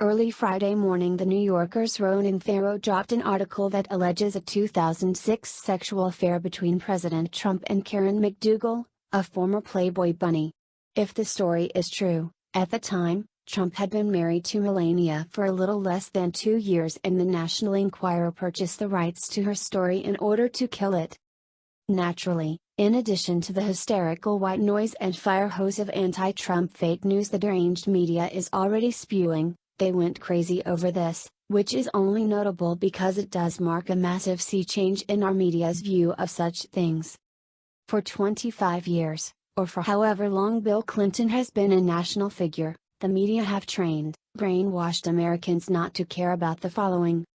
Early Friday morning, the New Yorker's Ronan Farrow dropped an article that alleges a 2006 sexual affair between President Trump and Karen McDougal, a former Playboy bunny. If the story is true, at the time, Trump had been married to Melania for a little less than 2 years, and the National Enquirer purchased the rights to her story in order to kill it. Naturally, in addition to the hysterical white noise and fire hose of anti-Trump fake news the deranged media is already spewing, they went crazy over this, which is only notable because it does mark a massive sea change in our media's view of such things. For 25 years, or for however long Bill Clinton has been a national figure, the media have trained, brainwashed Americans not to care about the following: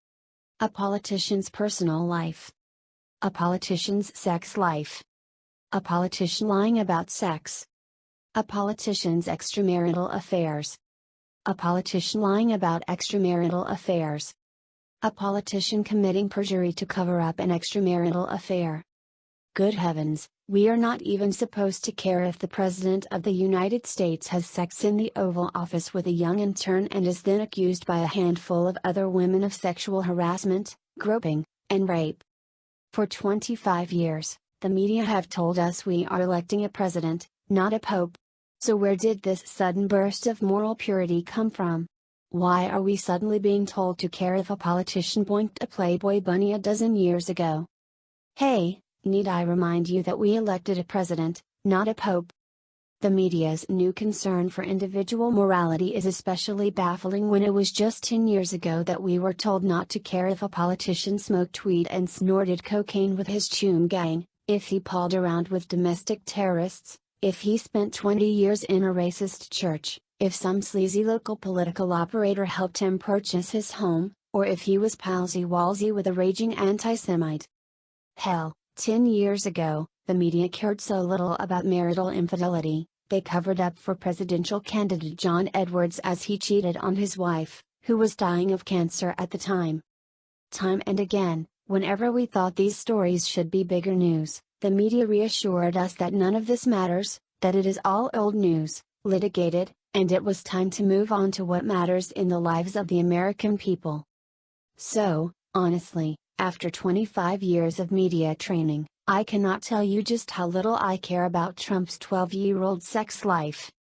a politician's personal life, a politician's sex life, a politician lying about sex, a politician's extramarital affairs, a politician lying about extramarital affairs, a politician committing perjury to cover up an extramarital affair. Good heavens, we are not even supposed to care if the President of the United States has sex in the Oval Office with a young intern and is then accused by a handful of other women of sexual harassment, groping, and rape. For 25 years, the media have told us we are electing a president, not a pope. So where did this sudden burst of moral purity come from? Why are we suddenly being told to care if a politician boinked a Playboy bunny a dozen years ago? Hey, need I remind you that we elected a president, not a pope? The media's new concern for individual morality is especially baffling when it was just 10 years ago that we were told not to care if a politician smoked weed and snorted cocaine with his chum gang, if he palled around with domestic terrorists, if he spent 20 years in a racist church, if some sleazy local political operator helped him purchase his home, or if he was palsy-walsy with a raging anti-Semite. Hell, 10 years ago, the media cared so little about marital infidelity, they covered up for presidential candidate John Edwards as he cheated on his wife, who was dying of cancer at the time. Time and again, whenever we thought these stories should be bigger news, the media reassured us that none of this matters, that it is all old news, litigated, and it was time to move on to what matters in the lives of the American people. So, honestly, after 25 years of media training, I cannot tell you just how little I care about Trump's 12-year-old sex life.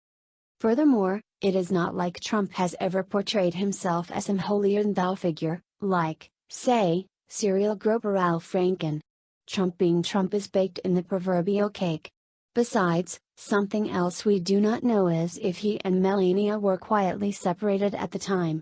Furthermore, it is not like Trump has ever portrayed himself as some holier-than-thou figure, like, say, serial groper Al Franken. Trump being Trump is baked in the proverbial cake. Besides, something else we do not know is if he and Melania were quietly separated at the time.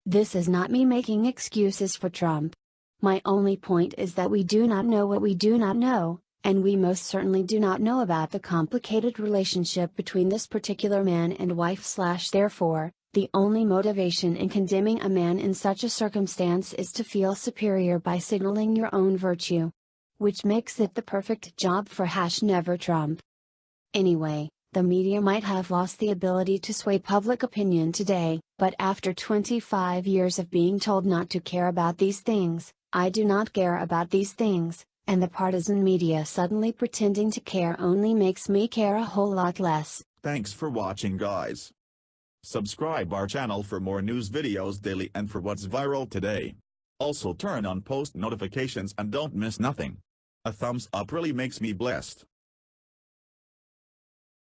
This is not me making excuses for Trump. My only point is that we do not know what we do not know, and we most certainly do not know about the complicated relationship between this particular man and wife. Therefore, the only motivation in condemning a man in such a circumstance is to feel superior by signaling your own virtue. Which makes it the perfect job for #never Trump. Anyway, the media might have lost the ability to sway public opinion today, but after 25 years of being told not to care about these things, I do not care about these things, and the partisan media suddenly pretending to care only makes me care a whole lot less. Thanks for watching, guys. Subscribe our channel for more news videos daily and for what's viral today. Also turn on post notifications and don't miss nothing. A thumbs up really makes me blessed.